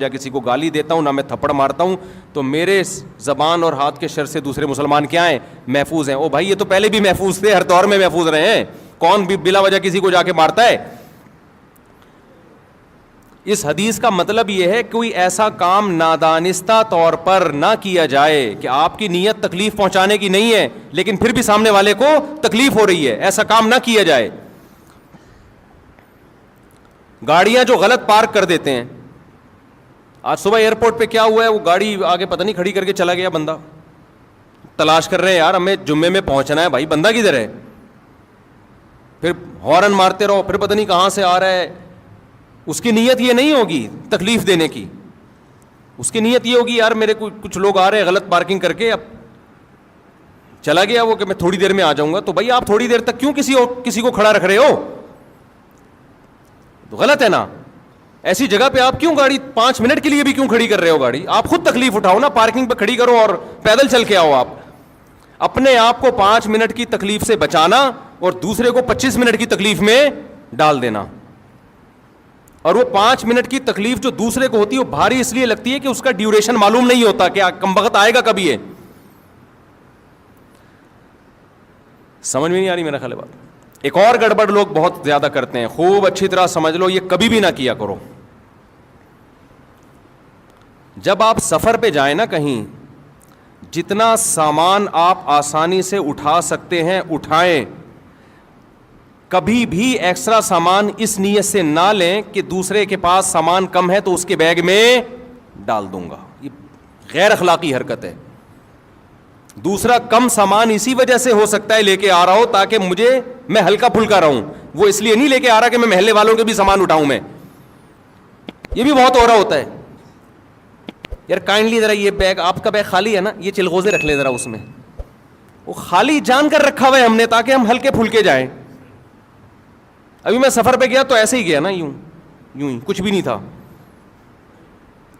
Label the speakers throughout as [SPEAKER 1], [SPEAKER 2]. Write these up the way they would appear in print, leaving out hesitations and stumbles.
[SPEAKER 1] یا کسی کو گالی دیتا ہوں، نہ میں تھپڑ مارتا ہوں، تو میرے زبان اور ہاتھ کے شر سے دوسرے مسلمان کیا ہیں؟ محفوظ ہیں. او بھائی یہ تو پہلے بھی محفوظ تھے، ہر دور میں محفوظ رہے ہیں. کون بھی بلا وجہ کسی کو جا کے مارتا ہے؟ اس حدیث کا مطلب یہ ہے کوئی ایسا کام نادانستہ طور پر نہ کیا جائے کہ آپ کی نیت تکلیف پہنچانے کی نہیں ہے لیکن پھر بھی سامنے والے کو تکلیف ہو رہی ہے، ایسا کام نہ کیا جائے. گاڑیاں جو غلط پارک کر دیتے ہیں، آج صبح ایئرپورٹ پہ کیا ہوا ہے، وہ گاڑی آگے پتہ نہیں کھڑی کر کے چلا گیا بندہ. تلاش کر رہے ہیں یار ہمیں جمعے میں پہنچنا ہے، بھائی بندہ کدھر ہے؟ پھر ہارن مارتے رہو، پھر پتہ نہیں کہاں سے آ رہا ہے. اس کی نیت یہ نہیں ہوگی تکلیف دینے کی، اس کی نیت یہ ہوگی یار میرے کچھ لوگ آ رہے ہیں غلط پارکنگ کر کے، اب چلا گیا وہ کہ میں تھوڑی دیر میں آ جاؤں گا. تو بھائی آپ تھوڑی دیر تک کیوں کسی کو کھڑا رکھ رہے ہو؟ تو غلط ہے نا. ایسی جگہ پہ آپ کیوں گاڑی 5 منٹ کے لیے بھی کیوں کھڑی کر رہے ہو گاڑی؟ آپ خود تکلیف اٹھاؤ نا، پارکنگ پہ کھڑی کرو اور پیدل چل کے آؤ. آپ اپنے آپ کو 5 منٹ کی تکلیف سے بچانا اور دوسرے کو 25 منٹ کی تکلیف میں ڈال دینا. اور وہ 5 منٹ کی تکلیف جو دوسرے کو ہوتی ہے وہ بھاری اس لیے لگتی ہے کہ اس کا ڈیوریشن معلوم نہیں ہوتا کہ کم وقت آئے گا کبھی. ہے سمجھ میں نہیں آ رہی میرا خیال ہے بات. ایک اور گڑبڑ لوگ بہت زیادہ کرتے ہیں، خوب اچھی طرح سمجھ لو، یہ کبھی بھی نہ کیا کرو. جب آپ سفر پہ جائیں نا کہیں، جتنا سامان آپ آسانی سے اٹھا سکتے ہیں اٹھائیں. کبھی بھی ایکسٹرا سامان اس نیت سے نہ لیں کہ دوسرے کے پاس سامان کم ہے تو اس کے بیگ میں ڈال دوں گا. یہ غیر اخلاقی حرکت ہے. دوسرا کم سامان اسی وجہ سے ہو سکتا ہے لے کے آ رہا ہو تاکہ میں ہلکا پھلکا رہوں، وہ اس لیے نہیں لے کے آ رہا کہ میں محلے والوں کے بھی سامان اٹھاؤں. میں یہ بھی بہت ہو رہا ہوتا ہے. یار کائنڈلی ذرا یہ بیگ، آپ کا بیگ خالی ہے نا، یہ چلغوزے رکھ لیں ذرا اس میں. وہ خالی جان کر رکھا ہوا ہے ہم نے تاکہ ہم ہلکے پھلکے جائیں. ابھی میں سفر پہ گیا تو ایسے ہی گیا نا، یوں ہی کچھ بھی نہیں تھا.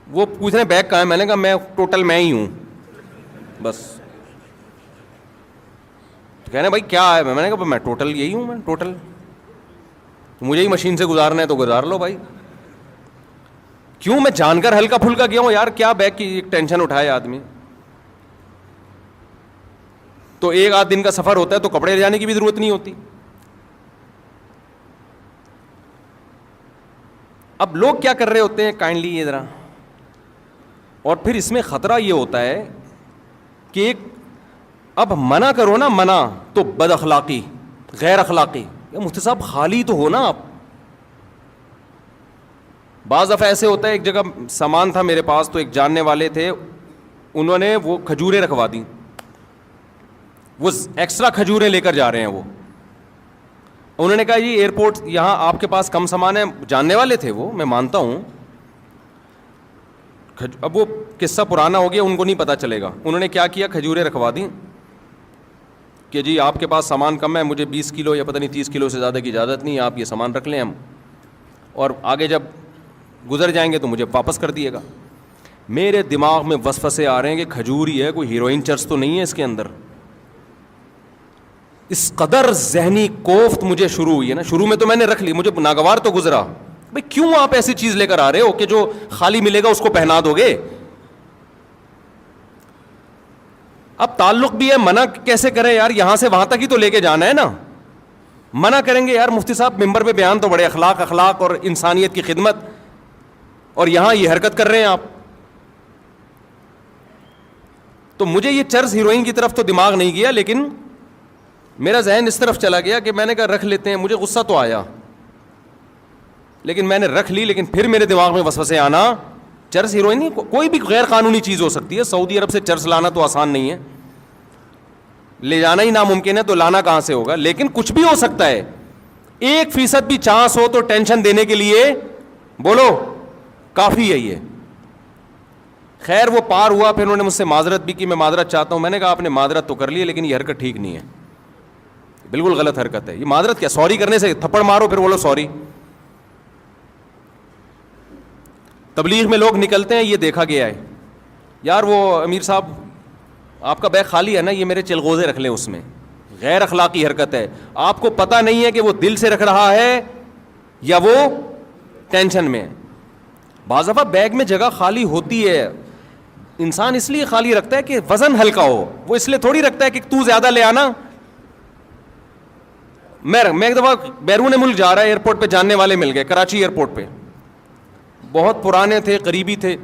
[SPEAKER 1] وہ پوچھ رہے بیگ کہاں ہے، میں نے کہا میں ٹوٹل میں ہی ہوں بس. کہنے بھائی کیا ہے، میں نے کہا میں ٹوٹل یہی ہوں، میں ٹوٹل مجھے ہی مشین سے گزارنا ہے تو گزار لو بھائی. کیوں؟ میں جان کر ہلکا پھلکا گیا ہوں یار، کیا بیگ کی ٹینشن اٹھائے آدمی. تو 1 آدھ دن کا سفر ہوتا ہے تو کپڑے لے جانے کی بھی ضرورت نہیں ہوتی. اب لوگ کیا کر رہے ہوتے ہیں، کائنڈلی یہ ذرا، اور پھر اس میں خطرہ یہ ہوتا ہے کہ اب منع کرو نا، منع تو بد اخلاقی، غیر اخلاقی. مفتی صاحب خالی تو ہو نا آپ. بعض دفعہ ایسے ہوتا ہے، ایک جگہ سامان تھا میرے پاس تو ایک جاننے والے تھے، انہوں نے وہ کھجوریں رکھوا دی. وہ ایکسٹرا کھجوریں لے کر جا رہے ہیں. وہ انہوں نے کہا جی ایئرپورٹ یہاں آپ کے پاس کم سامان ہے. جاننے والے تھے وہ، میں مانتا ہوں. اب وہ قصہ پرانا ہو گیا، ان کو نہیں پتہ چلے گا. انہوں نے کیا کیا، کھجوریں رکھوا دیں کہ جی آپ کے پاس سامان کم ہے، مجھے 20 کلو یا پتہ نہیں 30 کلو سے زیادہ کی اجازت نہیں ہے، آپ یہ سامان رکھ لیں ہم، اور آگے جب گزر جائیں گے تو مجھے واپس کر دیے گا. میرے دماغ میں وسوسے آ رہے ہیں کہ کھجور ہی ہے، کوئی ہیروئن چرس تو نہیں ہے اس کے اندر. اس قدر ذہنی کوفت مجھے شروع ہوئی ہے نا. شروع میں تو میں نے رکھ لی، مجھے ناگوار تو گزرا، بھئی کیوں آپ ایسی چیز لے کر آ رہے ہو کہ جو خالی ملے گا اس کو پہنا دو گے. اب تعلق بھی ہے، منع کیسے کریں یار، یہاں سے وہاں تک ہی تو لے کے جانا ہے نا. منع کریں گے یار مفتی صاحب ممبر پہ بیان تو بڑے اخلاق اور انسانیت کی خدمت، اور یہاں یہ حرکت کر رہے ہیں آپ. تو مجھے یہ چرس ہیروئن کی طرف تو دماغ نہیں گیا، لیکن میرا ذہن اس طرف چلا گیا کہ میں نے کہا رکھ لیتے ہیں. مجھے غصہ تو آیا لیکن میں نے رکھ لی. لیکن پھر میرے دماغ میں وسوسے آنا، چرس ہیروئن نہیں، کوئی بھی غیر قانونی چیز ہو سکتی ہے. سعودی عرب سے چرس لانا تو آسان نہیں ہے، لے جانا ہی ناممکن ہے، تو لانا کہاں سے ہوگا. لیکن کچھ بھی ہو سکتا ہے. 1% بھی چانس ہو تو ٹینشن دینے کے لیے بولو کافی ہے یہ. خیر وہ پار ہوا، پھر انہوں نے مجھ سے معذرت بھی کی، میں معذرت چاہتا ہوں. میں نے کہا آپ نے معذرت تو کر لی لیکن یہ حرکت ٹھیک نہیں ہے، بالکل غلط حرکت ہے. یہ معذرت کیا، سوری کرنے سے تھپڑ مارو پھر بولو سوری. تبلیغ میں لوگ نکلتے ہیں، یہ دیکھا گیا ہے یار وہ امیر صاحب آپ کا بیگ خالی ہے نا، یہ میرے چلغوزے رکھ لیں اس میں. غیر اخلاقی حرکت ہے. آپ کو پتہ نہیں ہے کہ وہ دل سے رکھ رہا ہے یا وہ ٹینشن میں ہے. بعض دفعہ بیگ میں جگہ خالی ہوتی ہے, انسان اس لیے خالی رکھتا ہے کہ وزن ہلکا ہو, وہ اس لیے تھوڑی رکھتا ہے کہ تو زیادہ لے آنا. میں ایک دفعہ بیرون ملک جا رہا ہے, ایئرپورٹ پہ جاننے والے مل گئے, کراچی ایئرپورٹ پہ, بہت پرانے تھے, قریبی تھے.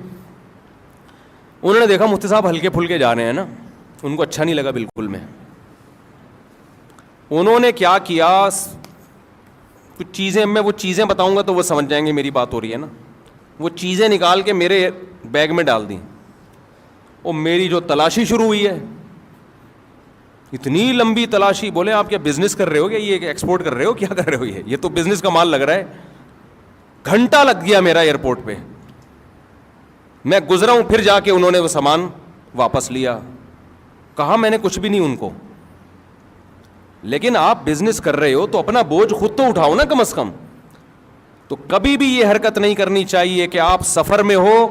[SPEAKER 1] انہوں نے دیکھا مفتی صاحب ہلکے پھلکے جا رہے ہیں نا, ان کو اچھا نہیں لگا بالکل. انہوں نے کیا کیا, کچھ چیزیں, میں وہ چیزیں بتاؤں گا تو وہ سمجھ جائیں گے میری بات ہو رہی ہے نا. وہ چیزیں نکال کے میرے بیگ میں ڈال دیں, اور میری جو تلاشی شروع ہوئی ہے, اتنی لمبی تلاشی. بولے آپ کیا بزنس کر رہے ہو, کیا یہ ایکسپورٹ کر رہے ہو, کیا کر رہے ہو, یہ تو بزنس کا مال لگ رہا ہے. گھنٹہ لگ گیا میرا ایئرپورٹ پہ. میں گزرا ہوں, پھر جا کے انہوں نے وہ سامان واپس لیا. کہا میں نے کچھ بھی نہیں ان کو, لیکن آپ بزنس کر رہے ہو تو اپنا بوجھ خود تو اٹھاؤ نا کم از کم. تو کبھی بھی یہ حرکت نہیں کرنی چاہیے کہ آپ سفر میں ہو,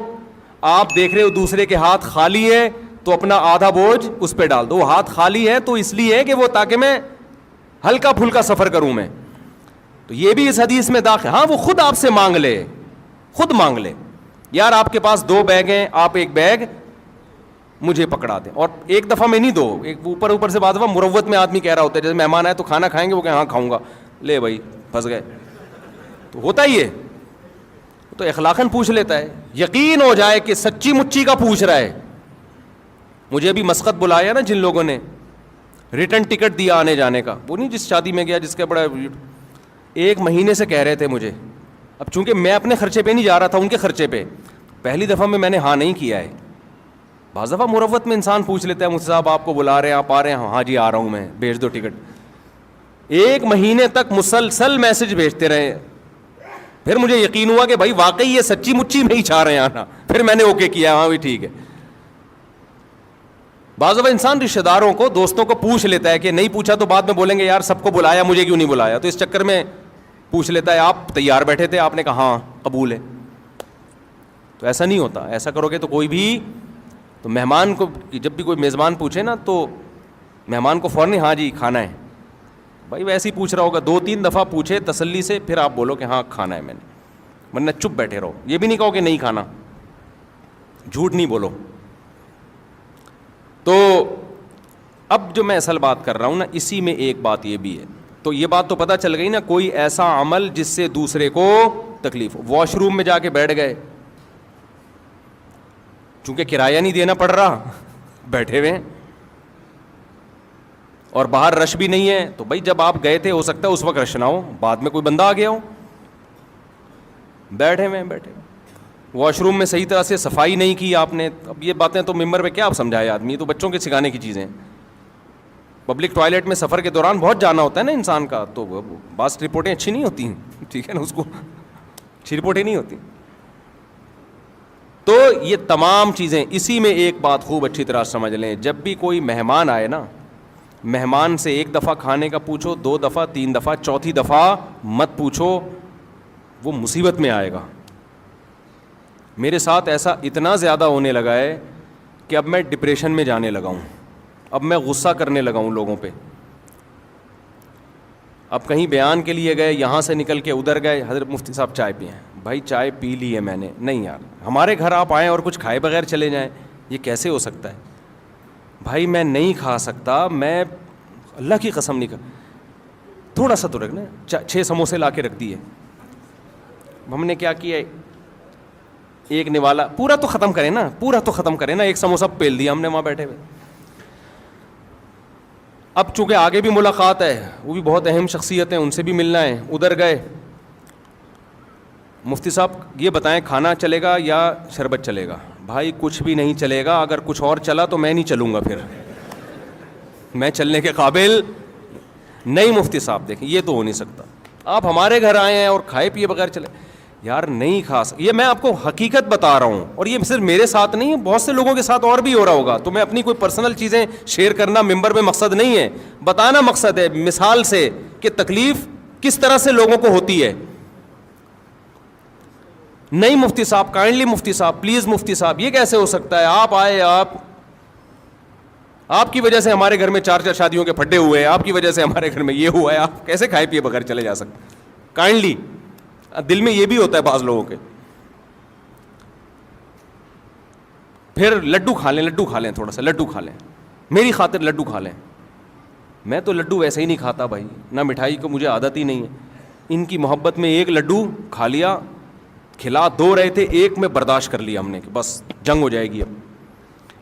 [SPEAKER 1] آپ دیکھ رہے ہو دوسرے کے ہاتھ خالی ہے تو اپنا آدھا بوجھ اس پہ ڈال دو. وہ ہاتھ خالی ہے تو اس لیے ہے کہ وہ تاکہ میں ہلکا پھلکا سفر کروں میں. تو یہ بھی اس حدیث میں داخل. ہاں وہ خود آپ سے مانگ لے, خود مانگ لے, یار آپ کے پاس 2 بیگ ہیں, آپ ایک بیگ مجھے پکڑا دیں. اور ایک دفعہ میں نہیں, 2 ایک اوپر سے. بعض دفعہ مروت میں آدمی کہہ رہا ہوتا ہے, جیسے مہمان آئے تو کھانا کھائیں گے, وہ کہ ہاں کھاؤں گا, لے بھائی پھنس گئے. تو ہوتا ہی ہے, تو اخلاقاً پوچھ لیتا ہے, یقین ہو جائے کہ سچی مچی کا پوچھ رہا ہے. مجھے ابھی مسقط بلایا نا جن لوگوں نے, ریٹرن ٹکٹ دیا آنے جانے کا, وہ نہیں جس شادی میں گیا جس کا بڑا 1 مہینے سے کہہ رہے تھے مجھے. اب چونکہ میں اپنے خرچے پہ نہیں جا رہا تھا, ان کے خرچے پہ, پہلی دفعہ میں نے ہاں نہیں کیا ہے. بعض دفعہ مروت میں انسان پوچھ لیتا ہے, مجھ سے صاحب آپ کو بلا رہے ہیں, آپ آ رہے ہیں, ہاں جی آ رہا ہوں میں, بھیج دو ٹکٹ. 1 مہینے تک مسلسل میسج بھیجتے رہے. پھر مجھے یقین ہوا کہ بھائی واقعی یہ سچی مچی میں ہی چاہ رہے ہیں آنا. پھر میں نے اوکے کیا, ہاں بھی ٹھیک ہے. بعض دفعہ انسان رشتہ داروں کو, دوستوں کو پوچھ لیتا ہے کہ نہیں پوچھا تو بعد میں بولیں گے یار سب کو بلایا, مجھے کیوں نہیں بلایا. تو اس چکر میں پوچھ لیتا ہے, آپ تیار بیٹھے تھے, آپ نے کہا ہاں قبول ہے. تو ایسا نہیں ہوتا. ایسا کرو گے تو کوئی بھی, تو مہمان کو جب بھی کوئی میزبان پوچھے نا تو مہمان کو فوراً ہاں جی کھانا ہے. بھائی ویسے ہی پوچھ رہا ہوگا, 2-3 دفعہ پوچھے تسلی سے, پھر آپ بولو کہ ہاں کھانا ہے میں نے, ورنہ چپ بیٹھے رہو. یہ بھی نہیں کہو کہ نہیں کھانا, جھوٹ نہیں بولو. تو اب جو میں اصل بات کر رہا ہوں نا, اسی میں ایک بات یہ بھی ہے. تو یہ بات تو پتہ چل گئی نا, کوئی ایسا عمل جس سے دوسرے کو تکلیف ہو. واش روم میں جا کے بیٹھ گئے, چونکہ کرایہ نہیں دینا پڑ رہا, بیٹھے ہوئے ہیں, اور باہر رش بھی نہیں ہے, تو بھائی جب آپ گئے تھے ہو سکتا ہے اس وقت رش نہ ہو, بعد میں کوئی بندہ آ گیا ہو, بیٹھے ہوئے. واش روم میں صحیح طرح سے صفائی نہیں کی آپ نے. اب یہ باتیں تو ممبر پہ کیا آپ سمجھائے آدمی, تو بچوں کے سکھانے کی چیزیں. پبلک ٹوائلٹ میں سفر کے دوران بہت جانا ہوتا ہے نا انسان کا, تو بعض رپورٹیں اچھی نہیں ہوتی ہیں, ٹھیک ہے نا, اس کو اچھی رپورٹیں نہیں ہوتی. تو یہ تمام چیزیں, اسی میں ایک بات خوب اچھی طرح سمجھ لیں, جب بھی کوئی مہمان آئے نا, مہمان سے 1 دفعہ کھانے کا پوچھو, 2 دفعہ, 3 دفعہ, چوتھی دفعہ مت پوچھو, وہ مصیبت میں آئے گا. میرے ساتھ ایسا اتنا زیادہ ہونے لگا ہے کہ اب میں ڈپریشن میں جانے لگا ہوں, اب میں غصہ کرنے لگا ہوں لوگوں پہ. اب کہیں بیان کے لیے گئے, یہاں سے نکل کے ادھر گئے, حضرت مفتی صاحب چائے پئیں. بھائی چائے پی لی ہے میں نے. نہیں یار, ہمارے گھر آپ آئیں اور کچھ کھائے بغیر چلے جائیں, یہ کیسے ہو سکتا ہے؟ بھائی میں نہیں کھا سکتا, میں اللہ کی قسم نہیں کھا. تھوڑا سا تو رکھنا, 6 سموسے لا کے رکھ دیے. ہم نے کیا کیا, ایک نوالا, پورا تو ختم کریں نا, پورا تو ختم کریں نا, 1 سموسہ پیل دیا ہم نے وہاں بیٹھے ہوئے. اب چونکہ آگے بھی ملاقات ہے, وہ بھی بہت اہم شخصیت ہیں, ان سے بھی ملنا ہے. ادھر گئے, مفتی صاحب یہ بتائیں کھانا چلے گا یا شربت چلے گا؟ بھائی کچھ بھی نہیں چلے گا, اگر کچھ اور چلا تو میں نہیں چلوں گا, پھر میں چلنے کے قابل نہیں. مفتی صاحب دیکھیں یہ تو ہو نہیں سکتا, آپ ہمارے گھر آئے ہیں اور کھائے پیے بغیر چلے, یار نہیں کھا سکتا. یہ میں آپ کو حقیقت بتا رہا ہوں, اور یہ صرف میرے ساتھ نہیں ہے, بہت سے لوگوں کے ساتھ اور بھی ہو رہا ہوگا. تو میں اپنی کوئی پرسنل چیزیں شیئر کرنا ممبر میں مقصد نہیں ہے, بتانا مقصد ہے, مثال سے کہ تکلیف کس طرح سے لوگوں کو ہوتی ہے. نہیں مفتی صاحب, کائنڈلی مفتی صاحب, پلیز مفتی صاحب, یہ کیسے ہو سکتا ہے؟ آپ آئے, آپ کی وجہ سے ہمارے گھر میں 4 شادیوں کے پھڈے ہوئے, آپ کی وجہ سے ہمارے گھر میں یہ ہوا ہے, آپ کیسے کھائے پیے بغیر چلے جا سکتے؟ کائنڈلی, دل میں یہ بھی ہوتا ہے بعض لوگوں کے. پھر لڈو کھا لیں تھوڑا سا لڈو کھا لیں, میری خاطر لڈو کھا لیں. میں تو لڈو ویسے ہی نہیں کھاتا بھائی, نہ مٹھائی کو مجھے عادت ہی نہیں ہے. ان کی محبت میں ایک لڈو کھا لیا, کھلا دو رہے تھے, ایک میں برداشت کر لیا ہم نے کہ بس جنگ ہو جائے گی. اب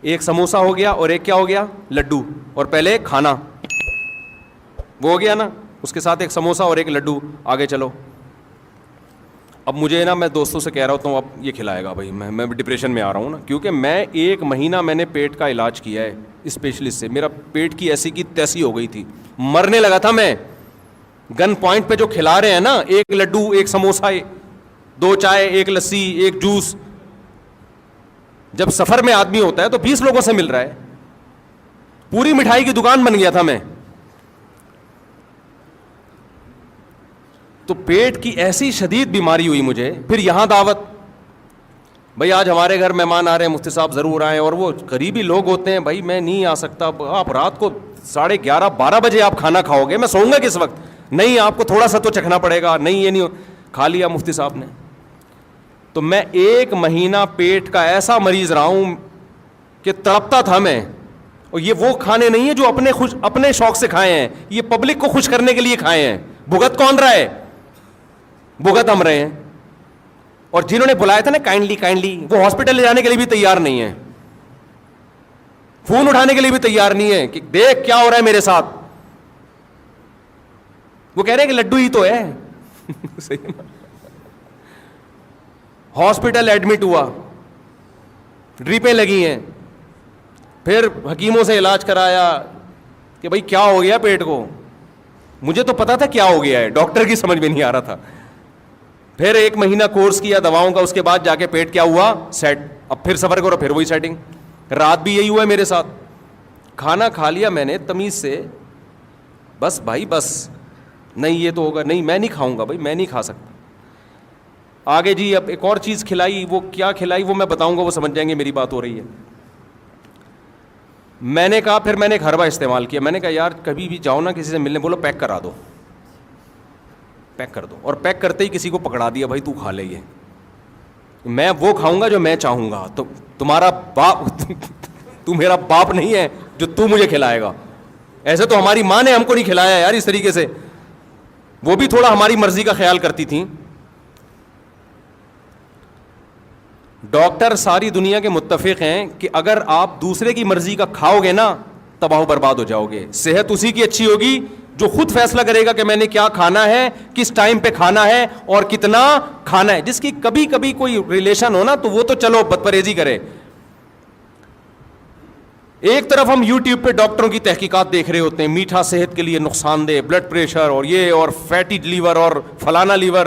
[SPEAKER 1] ایک سموسا ہو گیا اور ایک کیا ہو گیا, لڈو. اور پہلے کھانا وہ ہو گیا نا, اس کے ساتھ ایک سموسا اور ایک لڈو, آگے چلو. اب مجھے نا, میں دوستوں سے کہہ رہا ہوتا ہوں اب یہ کھلائے گا بھائی, میں ڈپریشن میں آ رہا ہوں نا, کیونکہ میں 1 مہینہ میں نے پیٹ کا علاج کیا ہے اسپیشلسٹ سے. میرا پیٹ کی ایسی کی تیسی ہو گئی تھی, مرنے لگا تھا میں. گن پوائنٹ پہ جو کھلا رہے ہیں نا, ایک لڈو, ایک سموسا, 2 چائے, ایک لسی, ایک جوس. جب سفر میں آدمی ہوتا ہے تو 20 لوگوں سے مل رہا ہے, پوری مٹھائی کی دکان بن گیا تھا میں. تو پیٹ کی ایسی شدید بیماری ہوئی مجھے. پھر یہاں دعوت, بھائی آج ہمارے گھر مہمان آ رہے ہیں, مفتی صاحب ضرور آئیں. اور وہ قریبی لوگ ہوتے ہیں, بھائی میں نہیں آ سکتا, آپ رات کو 11:30-12 بجے آپ کھانا کھاؤ گے, میں سوؤں گا کس وقت؟ نہیں, آپ کو تھوڑا سا تو چکھنا پڑے گا. نہیں یہ نہیں, کھا لیا مفتی صاحب نے. تو میں 1 مہینہ پیٹ کا ایسا مریض رہا ہوں کہ تڑپتا تھا میں. اور یہ وہ کھانے نہیں ہیں جو اپنے شوق سے کھائے ہیں, یہ پبلک کو خوش کرنے کے لیے کھائے ہیں. بھگت کون رہا ہے؟ بھگت ہم رہے ہیں. اور جنہوں نے بلایا تھا نا کائنڈلی, وہ ہاسپٹل لے جانے کے لیے بھی تیار نہیں ہے, فون اٹھانے کے لیے بھی تیار نہیں ہے کہ دیکھ کیا ہو رہا ہے میرے ساتھ. وہ کہہ رہے ہیں کہ لڈو ہی تو ہے. ہاسپٹل ایڈمٹ ہوا, ڈریپیں لگی ہیں, پھر حکیموں سے علاج کرایا کہ بھائی کیا ہو گیا پیٹ کو. مجھے تو پتا تھا کیا ہو گیا ہے, ڈاکٹر کی سمجھ میں نہیں آ رہا تھا. پھر 1 مہینہ کورس کیا دواؤں کا, اس کے بعد جا کے پیٹ کیا ہوا, سیٹ. اب پھر سفر کرو, پھر وہی سیٹنگ. رات بھی یہی ہوا ہے میرے ساتھ. کھانا کھا لیا میں نے تمیز سے, بس بھائی بس, نہیں یہ تو ہوگا, نہیں میں نہیں کھاؤں گا بھائی, میں نہیں کھا سکتا. آگے جی اب ایک اور چیز کھلائی, وہ کیا کھلائی وہ میں بتاؤں گا, وہ سمجھ جائیں گے میری بات ہو رہی ہے. میں نے کہا, پھر میں نے ایک حربہ استعمال کیا. میں نے کہا یار کبھی بھی جاؤ نا کسی سے ملنے, بولو پیک کرا دو, پیک کر دو. اور پیک کرتے ہی کسی کو پکڑا دیا, بھائی تو کھا لے, یہ میں وہ کھاؤں گا جو میں چاہوں گا. تو تمہارا باپ تو میرا باپ نہیں ہے جو تو مجھے کھلائے گا. ایسے تو ہماری ماں نے ہم کو نہیں کھلایا یار اس طریقے سے, وہ بھی تھوڑا ہماری مرضی کا خیال کرتی تھیں. ڈاکٹر ساری دنیا کے متفق ہیں کہ اگر آپ دوسرے کی مرضی کا کھاؤ گے نا, تباہ و برباد ہو جاؤ گے. صحت اسی کی اچھی ہوگی جو خود فیصلہ کرے گا کہ میں نے کیا کھانا ہے, کس ٹائم پہ کھانا ہے اور کتنا کھانا ہے. جس کی کبھی کبھی کوئی ریلیشن ہو نا تو وہ تو چلو بد پرہیزی کرے. ایک طرف ہم یوٹیوب پہ ڈاکٹروں کی تحقیقات دیکھ رہے ہوتے ہیں, میٹھا صحت کے لیے نقصان دہ, بلڈ پریشر اور یہ اور فیٹی لیور اور فلانا لیور.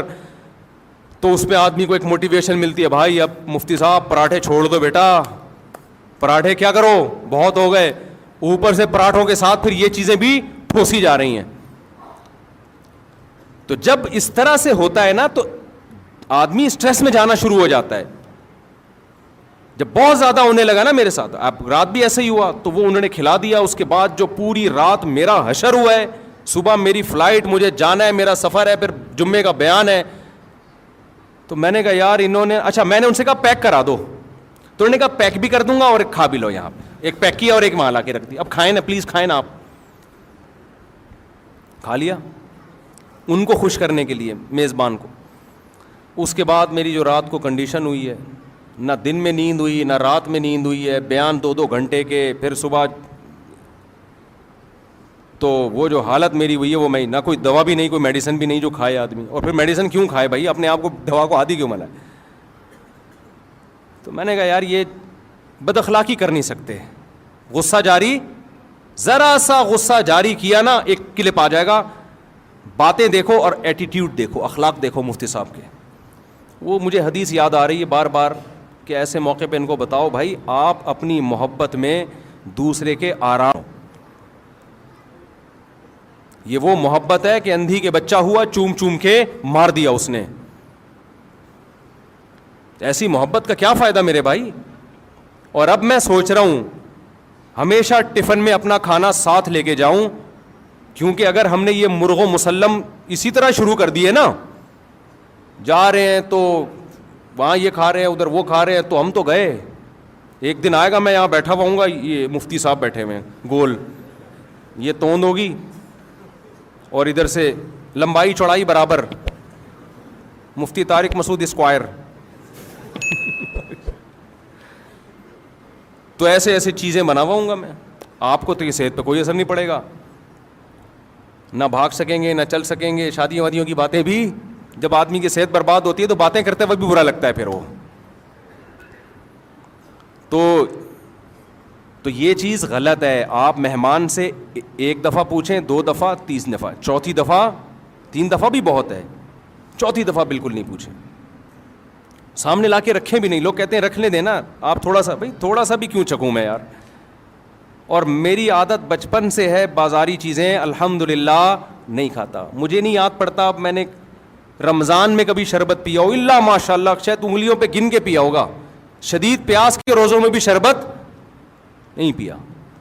[SPEAKER 1] تو اس پہ آدمی کو ایک موٹیویشن ملتی ہے, بھائی اب مفتی صاحب پراٹھے چھوڑ دو بیٹا, پراٹھے کیا کرو بہت ہو گئے. اوپر سے پراٹھوں کے ساتھ پھر یہ چیزیں بھی ٹھوسی جا رہی ہیں. تو جب اس طرح سے ہوتا ہے نا تو آدمی اسٹریس میں جانا شروع ہو جاتا ہے. جب بہت زیادہ ہونے لگا نا میرے ساتھ, اب رات بھی ایسے ہی ہوا, تو وہ انہوں نے کھلا دیا. اس کے بعد جو پوری رات میرا حشر ہوا ہے, صبح میری فلائٹ, مجھے جانا ہے, میرا سفر ہے, پھر جمعے کا بیان ہے. تو میں نے کہا یار انہوں نے, اچھا میں نے ان سے کہا پیک کرا دو, تو انہوں نے کہا پیک بھی کر دوں گا اور ایک کھا بھی لو. یہاں پہ ایک پیک کیا اور ایک وہاں لا کے رکھ دی, اب کھائیں نا پلیز, کھائیں نا آپ. کھا لیا ان کو خوش کرنے کے لیے, میزبان کو. اس کے بعد میری جو رات کو کنڈیشن ہوئی ہے, نہ دن میں نیند ہوئی نہ رات میں نیند ہوئی ہے, بیان 2-2 گھنٹے کے, پھر صبح. تو وہ جو حالت میری ہوئی ہے وہ, میں نہ کوئی دوا بھی نہیں, کوئی میڈیسن بھی نہیں جو کھائے آدمی. اور پھر میڈیسن کیوں کھائے بھائی, اپنے آپ کو دوا کو عادی کیوں بنائے. تو میں نے کہا یار یہ بد اخلاقی کر نہیں سکتے. غصہ جاری, ذرا سا غصہ جاری کیا نا, ایک کلپ آ جائے گا. باتیں دیکھو اور ایٹیٹیوڈ دیکھو, اخلاق دیکھو مفتی صاحب کے. وہ مجھے حدیث یاد آ رہی ہے بار بار کہ ایسے موقع پہ ان کو بتاؤ بھائی آپ اپنی محبت میں دوسرے کے آرام. یہ وہ محبت ہے کہ اندھی کے بچہ ہوا, چوم چوم کے مار دیا اس نے. ایسی محبت کا کیا فائدہ میرے بھائی. اور اب میں سوچ رہا ہوں ہمیشہ ٹفن میں اپنا کھانا ساتھ لے کے جاؤں, کیونکہ اگر ہم نے یہ مرغ و مسلم اسی طرح شروع کر دیے نا, جا رہے ہیں تو وہاں یہ کھا رہے ہیں, ادھر وہ کھا رہے ہیں, تو ہم تو گئے. ایک دن آئے گا میں یہاں بیٹھا ہوا ہوں گا, یہ مفتی صاحب بیٹھے ہوئے ہیں گول, یہ توند ہوگی اور ادھر سے لمبائی چوڑائی برابر, مفتی طارق مسعود اسکوائر. تو ایسے ایسے چیزیں بناواؤں گا میں. آپ کو تو یہ صحت پہ کوئی اثر نہیں پڑے گا, نہ بھاگ سکیں گے نہ چل سکیں گے. شادیوں وادیوں کی باتیں بھی, جب آدمی کی صحت برباد ہوتی ہے تو باتیں کرتے وقت بھی برا لگتا ہے پھر وہ. تو یہ چیز غلط ہے. آپ مہمان سے ایک دفعہ پوچھیں, 2 دفعہ, 3 دفعہ, چوتھی دفعہ, 3 دفعہ بھی بہت ہے, چوتھی دفعہ بالکل نہیں پوچھیں. سامنے لا کے رکھیں بھی نہیں. لوگ کہتے ہیں رکھ لیں دینا, آپ تھوڑا سا, بھائی تھوڑا سا بھی کیوں چکوں میں یار. اور میری عادت بچپن سے ہے, بازاری چیزیں الحمدللہ نہیں کھاتا. مجھے نہیں یاد پڑتا اب میں نے رمضان میں کبھی شربت پیا ہو, اللہ ماشاء اللہ شاید انگلیوں پہ گن کے پیا ہوگا. شدید پیاس کے روزوں میں بھی شربت نہیں پیا,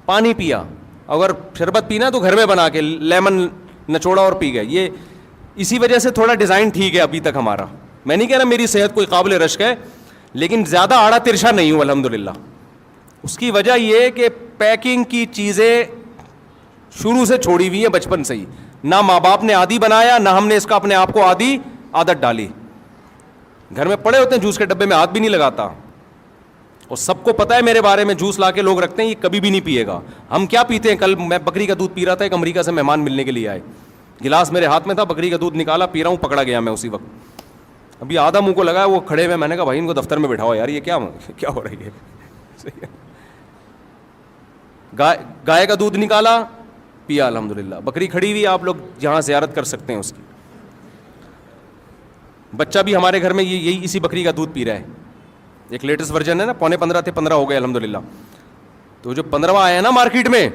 [SPEAKER 1] پانی پیا. اگر شربت پینا تو گھر میں بنا کے لیمن نچوڑا اور پی گئے. یہ اسی وجہ سے تھوڑا ڈیزائن ٹھیک ہے ابھی تک ہمارا. میں نہیں کہہ رہا میری صحت کوئی قابل رشک ہے, لیکن زیادہ آڑا ترشا نہیں ہوں الحمدللہ. اس کی وجہ یہ ہے کہ پیکنگ کی چیزیں شروع سے چھوڑی ہوئی ہیں بچپن سے ہی. نہ ماں باپ نے عادی بنایا, نہ ہم نے اس کا اپنے آپ کو عادت ڈالی. گھر میں پڑے ہوتے ہیں جوس کے ڈبے میں ہاتھ بھی نہیں لگاتا, اور سب کو پتہ ہے میرے بارے میں, جوس لا کے لوگ رکھتے ہیں یہ کبھی بھی نہیں پیے گا. ہم کیا پیتے ہیں, کل میں بکری کا دودھ پی رہا تھا, ایک امریکہ سے مہمان ملنے کے لیے آئے, گلاس میرے ہاتھ میں تھا, بکری کا دودھ نکالا, پی رہا ہوں, پکڑا گیا میں اسی وقت. ابھی آدھا منہ کو لگا, وہ کھڑے ہوئے, میں نے کہا بھائی ان کو دفتر میں بٹھاؤ یار, یہ کیا ہو رہی ہے. گائے کا دودھ نکالا, پیا الحمدللہ. بکری کھڑی ہوئی, آپ لوگ جہاں زیارت کر سکتے ہیں اس کی. بچہ بھی ہمارے گھر میں یہی اسی بکری کا دودھ پی رہا ہے. ایک لیٹسٹ ورژن ہے نا, 15.5 تھے, 15 ہو گئے الحمدللہ. تو جو 15واں آیا نا مارکیٹ میں,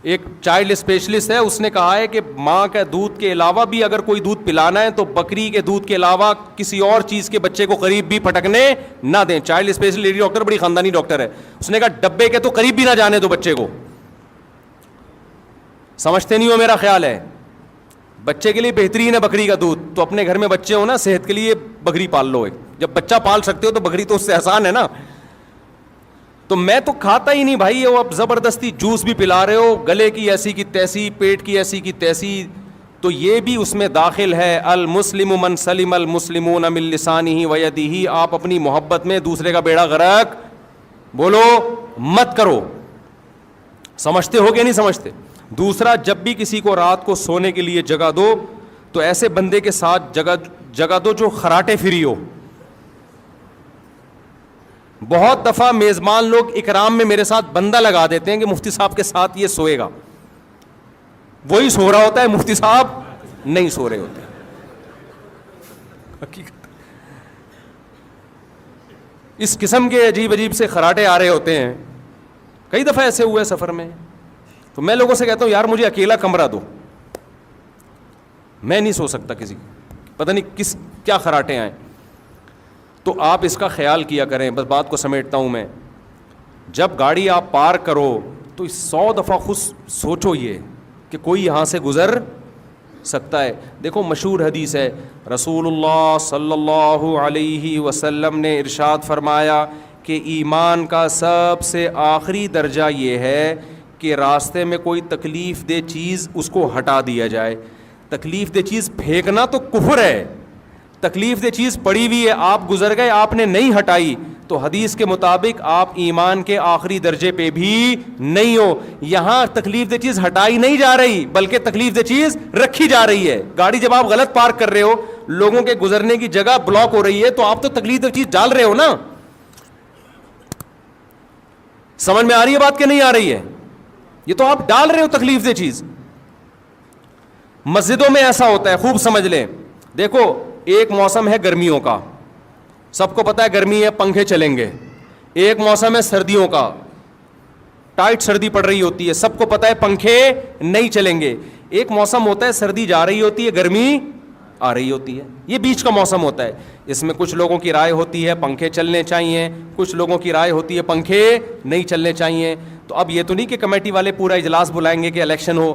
[SPEAKER 1] ایک چائلڈ اسپیشلسٹ ہے, اس نے کہا ہے کہ ماں کے دودھ کے علاوہ بھی اگر کوئی دودھ پلانا ہے تو بکری کے دودھ کے علاوہ کسی اور چیز کے بچے کو قریب بھی پھٹکنے نہ دیں. چائلڈ اسپیشلسٹ لیڈی ڈاکٹر, بڑی خاندانی ڈاکٹر ہے. اس نے کہا ڈبے کے تو قریب بھی نہ جانے دو بچے کو. سمجھتے نہیں ہو میرا خیال ہے, بچے کے لیے بہترین ہے بکری کا دودھ. تو اپنے گھر میں بچے ہو نا, صحت کے لیے بکری پال لو. ایک جب بچہ پال سکتے ہو تو بکری تو اس سے آسان ہے نا. تو میں تو کھاتا ہی نہیں بھائی. وہ اب زبردستی جوس بھی پلا رہے ہو, گلے کی ایسی کی تیسی, پیٹ کی ایسی کی تیسی, تو یہ بھی اس میں داخل ہے. المسلم من سلم المسلمون من لسانہ و یدہ. آپ اپنی محبت میں دوسرے کا بیڑا غرق بولو مت کرو. سمجھتے ہو کہ نہیں سمجھتے؟ دوسرا, جب بھی کسی کو رات کو سونے کے لیے جگہ دو تو ایسے بندے کے ساتھ جگہ دو جو خراٹے فری ہو. بہت دفعہ میزبان لوگ اکرام میں میرے ساتھ بندہ لگا دیتے ہیں کہ مفتی صاحب کے ساتھ یہ سوئے گا. وہی سو رہا ہوتا ہے, مفتی صاحب نہیں سو رہے ہوتے. حقیقت اس قسم کے عجیب عجیب سے خراٹے آ رہے ہوتے ہیں. کئی دفعہ ایسے ہوئے سفر میں. تو میں لوگوں سے کہتا ہوں یار مجھے اکیلا کمرہ دو, میں نہیں سو سکتا کسی, پتہ نہیں کیا خراٹے آئیں. تو آپ اس کا خیال کیا کریں. بس بات کو سمیٹتا ہوں میں. جب گاڑی آپ پارک کرو تو 100 دفعہ خود سوچو یہ کہ کوئی یہاں سے گزر سکتا ہے. دیکھو مشہور حدیث ہے, رسول اللہ صلی اللہ علیہ وسلم نے ارشاد فرمایا کہ ایمان کا سب سے آخری درجہ یہ ہے کہ راستے میں کوئی تکلیف دہ چیز اس کو ہٹا دیا جائے. تکلیف دہ چیز پھینکنا تو کفر ہے. تکلیف دہ چیز پڑی ہوئی ہے, آپ گزر گئے, آپ نے نہیں ہٹائی, تو حدیث کے مطابق آپ ایمان کے آخری درجے پہ بھی نہیں ہو. یہاں تکلیف دہ چیز ہٹائی نہیں جا رہی بلکہ تکلیف دہ چیز رکھی جا رہی ہے. گاڑی جب آپ غلط پارک کر رہے ہو, لوگوں کے گزرنے کی جگہ بلاک ہو رہی ہے, تو آپ تو تکلیف دہ چیز ڈال رہے ہو نا. سمجھ میں آ رہی ہے بات کہ نہیں آ رہی ہے؟ یہ تو آپ ڈال رہے ہو تکلیف دہ چیز. مسجدوں میں ایسا ہوتا ہے, خوب سمجھ لیں. دیکھو ایک موسم ہے گرمیوں کا, سب کو پتا ہے گرمی ہے, پنکھے چلیں گے. ایک موسم ہے سردیوں کا, ٹائٹ سردی پڑ رہی ہوتی ہے, سب کو پتا ہے پنکھے نہیں چلیں گے. ایک موسم ہوتا ہے سردی جا رہی ہوتی ہے, گرمی آ رہی ہوتی ہے. یہ بیچ کا موسم ہوتا ہے. اس میں کچھ لوگوں کی رائے ہوتی ہے پنکھے چلنے چاہیے, کچھ لوگوں کی رائے ہوتی ہے پنکھے نہیں چلنے چاہیے. تو اب یہ تو نہیں کہ کمیٹی والے پورا اجلاس بلائیں گے کہ الیکشن ہو.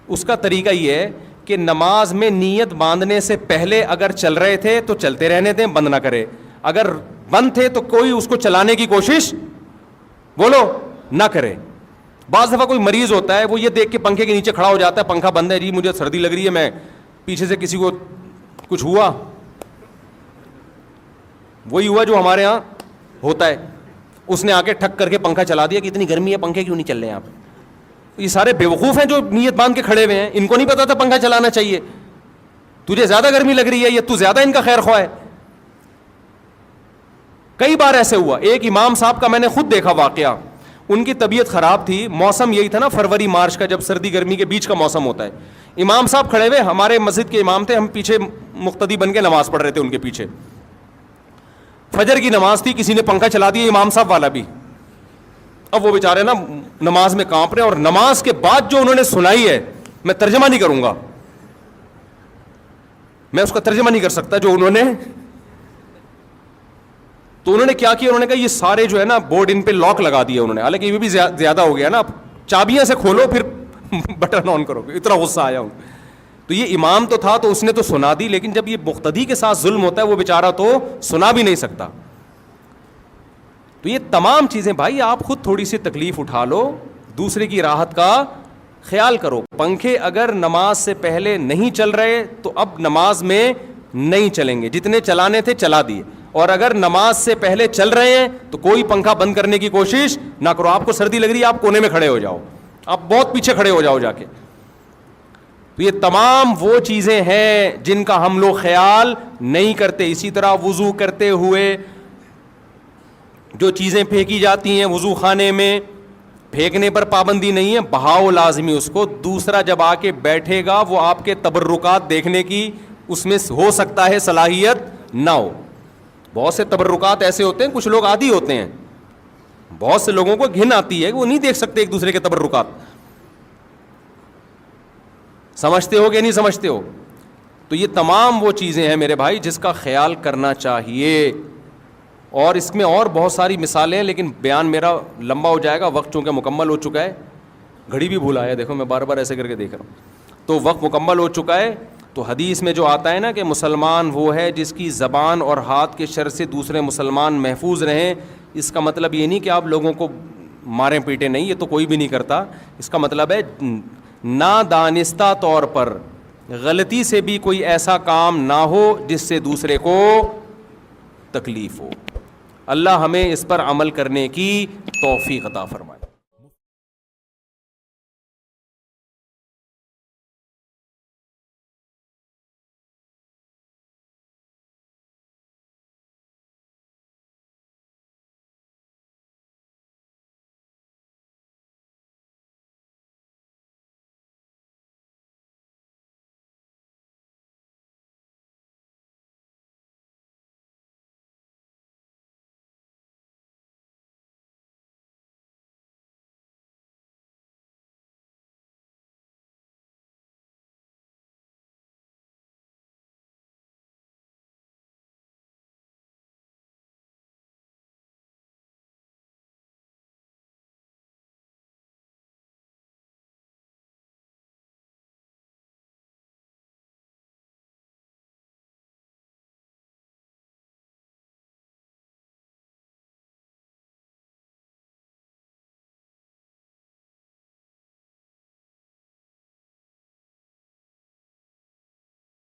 [SPEAKER 1] اس کا طریقہ یہ ہے کہ نماز میں نیت باندھنے سے پہلے اگر چل رہے تھے تو چلتے رہنے دیں, بند نہ کرے. اگر بند تھے تو کوئی اس کو چلانے کی کوشش بولو نہ کرے. بعض دفعہ کوئی مریض ہوتا ہے, وہ یہ دیکھ کے پنکھے کے نیچے کھڑا ہو جاتا ہے, پنکھا بند ہے جی مجھے سردی لگ رہی ہے, میں پیچھے سے کسی کو کچھ ہوا, وہی ہوا جو ہمارے ہاں ہوتا ہے, اس نے آ کے ٹھک کر کے پنکھا چلا دیا کہ اتنی گرمی ہے پنکھے کیوں نہیں چل رہے ہیں آپ. یہ سارے بیوقوف ہیں جو نیت باندھ کے کھڑے ہوئے ہیں, ان کو نہیں پتا تھا پنکھا چلانا چاہیے. تجھے زیادہ گرمی لگ رہی ہے, یہ تو زیادہ ان کا خیر خواہ ہے. کئی بار ایسے ہوا. ایک امام صاحب کا میں نے خود دیکھا واقعہ, ان کی طبیعت خراب تھی, موسم یہی تھا نا فروری مارچ کا, جب سردی گرمی کے بیچ کا موسم ہوتا ہے. امام صاحب کھڑے ہوئے, ہمارے مسجد کے امام تھے, ہم پیچھے مقتدی بن کے نماز پڑھ رہے تھے ان کے پیچھے. فجر کی نماز تھی, کسی نے پنکھا چلا دیا, امام صاحب والا بھی. اب وہ بیچارے نا نماز میں کانپ رہے ہیں, اور نماز کے بعد جو انہوں نے سنائی ہے میں ترجمہ نہیں کروں گا, میں اس کا ترجمہ نہیں کر سکتا جو انہوں نے. تو انہوں نے کیا کیا, انہوں نے کہا یہ سارے جو ہے نا بورڈ ان پہ لاک لگا دیا انہوں نے, حالانکہ یہ بھی زیادہ ہو گیا نا, چابیاں سے کھولو پھر بٹن آن کرو, اتنا غصہ آیا ہوں. تو یہ امام تو تھا تو اس نے تو سنا دی, لیکن جب یہ مقتدی کے ساتھ ظلم ہوتا ہے وہ بیچارہ تو سنا بھی نہیں سکتا. تو یہ تمام چیزیں بھائی آپ خود تھوڑی سی تکلیف اٹھا لو, دوسرے کی راحت کا خیال کرو. پنکھے اگر نماز سے پہلے نہیں چل رہے تو اب نماز میں نہیں چلیں گے, جتنے چلانے تھے چلا دیے. اور اگر نماز سے پہلے چل رہے ہیں تو کوئی پنکھا بند کرنے کی کوشش نہ کرو. آپ کو سردی لگ رہی ہے, آپ کونے میں کھڑے ہو جاؤ, آپ بہت پیچھے کھڑے ہو جاؤ جا کے. تو یہ تمام وہ چیزیں ہیں جن کا ہم لوگ خیال نہیں کرتے. اسی طرح وضو کرتے ہوئے جو چیزیں پھینکی جاتی ہیں وضو خانے میں, پھینکنے پر پابندی نہیں ہے, بہاؤ لازمی اس کو. دوسرا جب آ کے بیٹھے گا وہ آپ کے تبرکات دیکھنے کی اس میں ہو سکتا ہے صلاحیت نہ ہو. بہت سے تبرکات ایسے ہوتے ہیں, کچھ لوگ عادی ہوتے ہیں, بہت سے لوگوں کو گھن آتی ہے کہ وہ نہیں دیکھ سکتے ایک دوسرے کے تبرکات. سمجھتے ہو کہ نہیں سمجھتے ہو؟ تو یہ تمام وہ چیزیں ہیں میرے بھائی جس کا خیال کرنا چاہیے. اور اس میں اور بہت ساری مثالیں ہیں, لیکن بیان میرا لمبا ہو جائے گا, وقت چونکہ مکمل ہو چکا ہے. گھڑی بھی بھولا ہے, دیکھو میں بار بار ایسے کر کے دیکھ رہا ہوں, تو وقت مکمل ہو چکا ہے. تو حدیث میں جو آتا ہے نا کہ مسلمان وہ ہے جس کی زبان اور ہاتھ کے شر سے دوسرے مسلمان محفوظ رہیں, اس کا مطلب یہ نہیں کہ آپ لوگوں کو ماریں پیٹیں, نہیں, یہ تو کوئی بھی نہیں کرتا. اس کا مطلب ہے نادانستہ طور پر غلطی سے بھی کوئی ایسا کام نہ ہو جس سے دوسرے کو تکلیف ہو. اللہ ہمیں اس پر عمل کرنے کی توفیق عطا فرمائے.